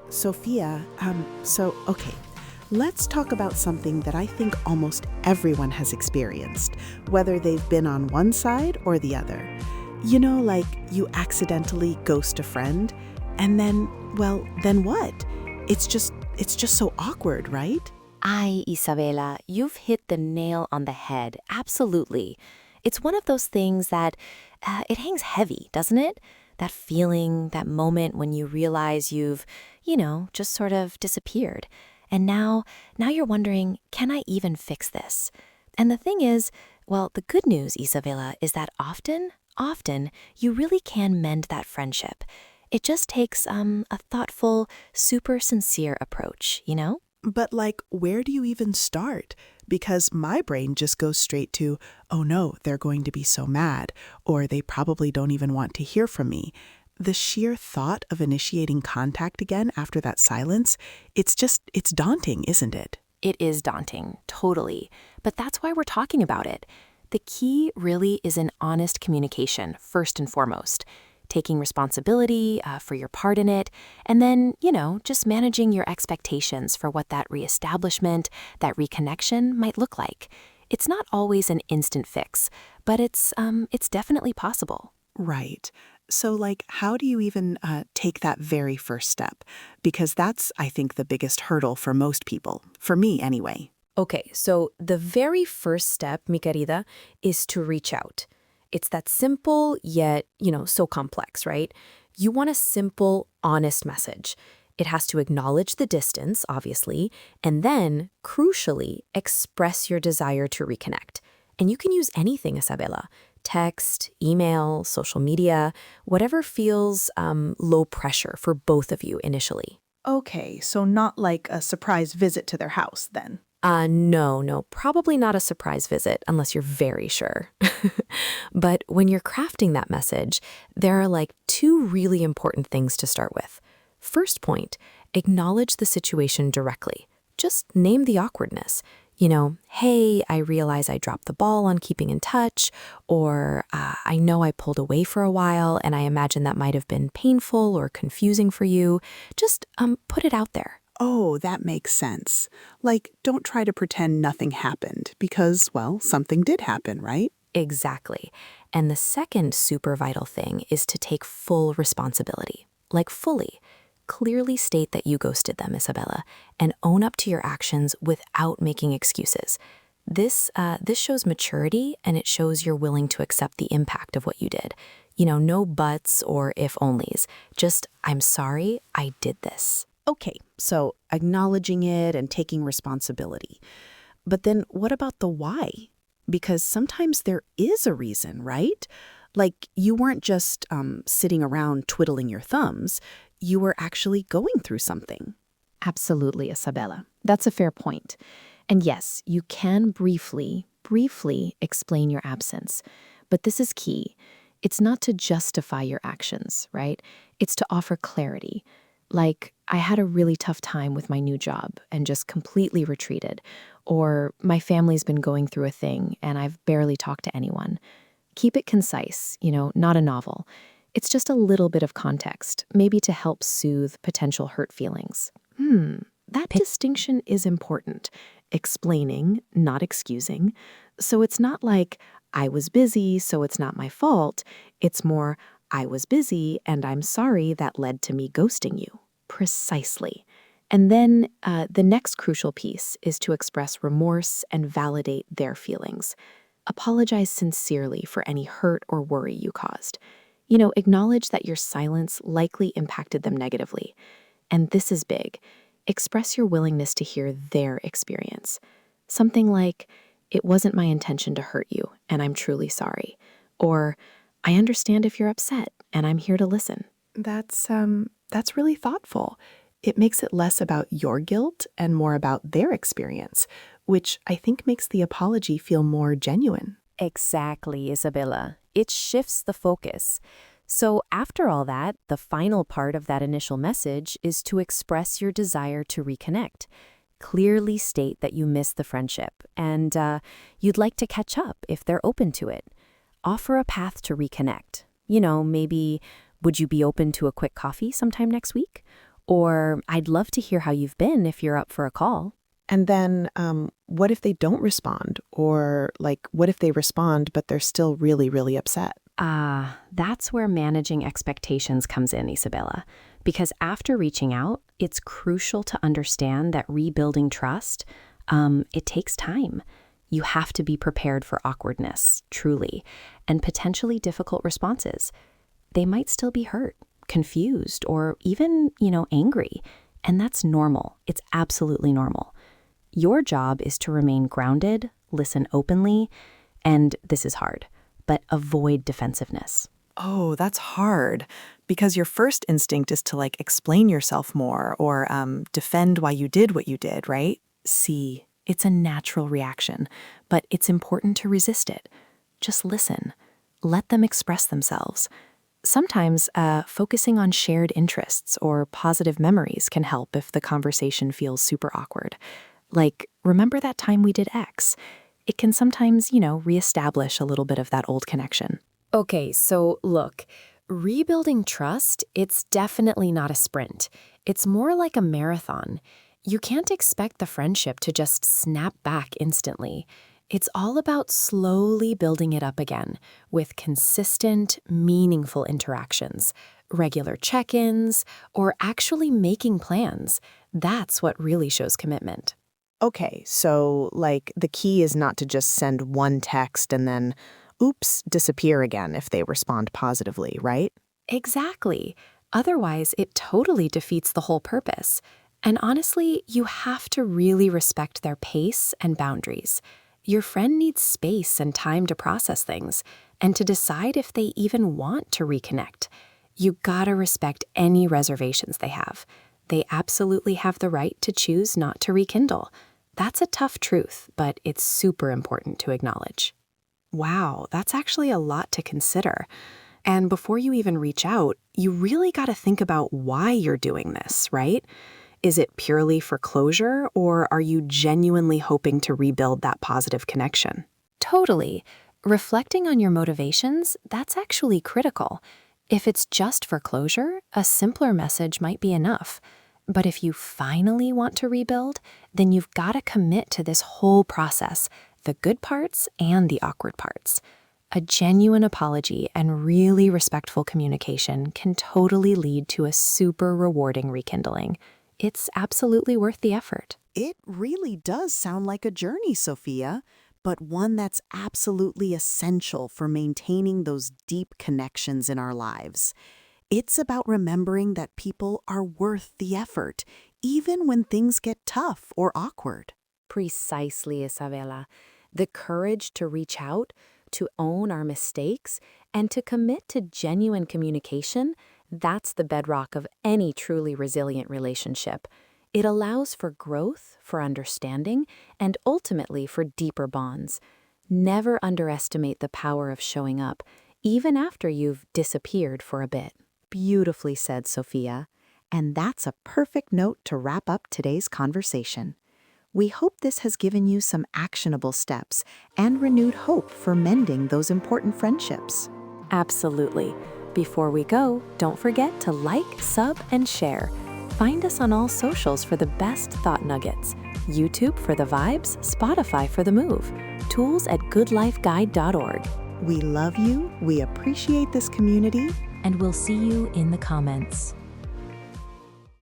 Sophia, okay, let's talk about something that I think almost everyone has experienced, whether they've been on one side or the other. You know, like you accidentally ghost a friend, and then what? It's just so awkward, right? Ay, Isabela, you've hit the nail on the head. Absolutely. It's one of those things that it hangs heavy, doesn't it? That feeling, that moment when you realize you've, just sort of disappeared. And now you're wondering, can I even fix this? And the thing is, well, the good news, Isabela, is that often, you really can mend that friendship. It just takes a thoughtful, super sincere approach, you know? But where do you even start? Because my brain just goes straight to, oh no, they're going to be so mad, or they probably don't even want to hear from me. The sheer thought of initiating contact again after that silence, it's daunting, isn't it? It is daunting, totally. But that's why we're talking about it. The key really is in honest communication, first and foremost. Taking responsibility for your part in it, and then, just managing your expectations for what that reestablishment, that reconnection might look like. It's not always an instant fix, but it's definitely possible. Right. So, how do you even take that very first step? Because that's, I think, the biggest hurdle for most people. For me, anyway. Okay, so the very first step, mi querida, is to reach out. It's that simple, yet, so complex, right? You want a simple, honest message. It has to acknowledge the distance, obviously, and then, crucially, express your desire to reconnect. And you can use anything, Isabela. Text, email, social media, whatever feels low pressure for both of you initially. Okay, so not like a surprise visit to their house, then. No, probably not a surprise visit unless you're very sure. But when you're crafting that message, there are two really important things to start with. First point, acknowledge the situation directly. Just name the awkwardness. Hey, I realize I dropped the ball on keeping in touch, or I know I pulled away for a while and I imagine that might have been painful or confusing for you. Just put it out there. Oh, that makes sense. Don't try to pretend nothing happened because, well, something did happen, right? Exactly. And the second super vital thing is to take full responsibility. Fully. Clearly state that you ghosted them, Isabela, and own up to your actions without making excuses. This shows maturity, and it shows you're willing to accept the impact of what you did. No buts or if-onlys. Just, I'm sorry, I did this. Okay, so acknowledging it and taking responsibility. But then what about the why? Because sometimes there is a reason, right? You weren't just sitting around twiddling your thumbs. You were actually going through something. Absolutely, Isabela. That's a fair point. And yes, you can briefly explain your absence. But this is key. It's not to justify your actions, right? It's to offer clarity. I had a really tough time with my new job and just completely retreated. Or my family's been going through a thing and I've barely talked to anyone. Keep it concise, not a novel. It's just a little bit of context, maybe to help soothe potential hurt feelings. That distinction is important. Explaining, not excusing. So it's not I was busy, so it's not my fault. It's more, I was busy and I'm sorry that led to me ghosting you. Precisely. And then the next crucial piece is to express remorse and validate their feelings. Apologize sincerely for any hurt or worry you caused. Acknowledge that your silence likely impacted them negatively. And this is big. Express your willingness to hear their experience. Something like, it wasn't my intention to hurt you, and I'm truly sorry. Or, I understand if you're upset, and I'm here to listen. That's really thoughtful. It makes it less about your guilt and more about their experience, which I think makes the apology feel more genuine. Exactly, Isabela. It shifts the focus. So after all that, the final part of that initial message is to express your desire to reconnect. Clearly state that you miss the friendship and you'd like to catch up if they're open to it. Offer a path to reconnect. Maybe, would you be open to a quick coffee sometime next week? Or I'd love to hear how you've been if you're up for a call. And then what if they don't respond? Or like, what if they respond, but they're still really, really upset? That's where managing expectations comes in, Isabella. Because after reaching out, it's crucial to understand that rebuilding trust, it takes time. You have to be prepared for awkwardness, truly, and potentially difficult responses. They might still be hurt, confused, or even, angry. And that's normal. It's absolutely normal. Your job is to remain grounded, listen openly, and this is hard, but avoid defensiveness. Oh, that's hard. Because your first instinct is to explain yourself more or defend why you did what you did, right? See, it's a natural reaction, but it's important to resist it. Just listen. Let them express themselves. Sometimes focusing on shared interests or positive memories can help if the conversation feels super awkward. Like, remember that time we did X? It can sometimes, reestablish a little bit of that old connection. Okay, so look, rebuilding trust, it's definitely not a sprint. It's more like a marathon. You can't expect the friendship to just snap back instantly. It's all about slowly building it up again with consistent, meaningful interactions, regular check-ins, or actually making plans. That's what really shows commitment. Okay, so the key is not to just send one text and then, oops, disappear again if they respond positively, right? Exactly. Otherwise, it totally defeats the whole purpose. And honestly, you have to really respect their pace and boundaries. Your friend needs space and time to process things and to decide if they even want to reconnect. You gotta respect any reservations they have. They absolutely have the right to choose not to rekindle. That's a tough truth, but it's super important to acknowledge. Wow, that's actually a lot to consider. And before you even reach out, you really got to think about why you're doing this, right? Is it purely for closure, or are you genuinely hoping to rebuild that positive connection? Totally. Reflecting on your motivations, that's actually critical. If it's just for closure, a simpler message might be enough. But if you finally want to rebuild, then you've got to commit to this whole process, the good parts and the awkward parts. A genuine apology and really respectful communication can totally lead to a super rewarding rekindling. It's absolutely worth the effort. It really does sound like a journey, Sophia, but one that's absolutely essential for maintaining those deep connections in our lives. It's about remembering that people are worth the effort, even when things get tough or awkward. Precisely, Isabella. The courage to reach out, to own our mistakes, and to commit to genuine communication, that's the bedrock of any truly resilient relationship. It allows for growth, for understanding, and ultimately for deeper bonds. Never underestimate the power of showing up, even after you've disappeared for a bit. Beautifully said, Sophia. And that's a perfect note to wrap up today's conversation. We hope this has given you some actionable steps and renewed hope for mending those important friendships. Absolutely. Before we go, don't forget to like, sub, and share. Find us on all socials for the best thought nuggets. YouTube for the vibes, Spotify for the move. Tools at goodlifeguide.org. We love you, we appreciate this community, And we'll see you in the comments.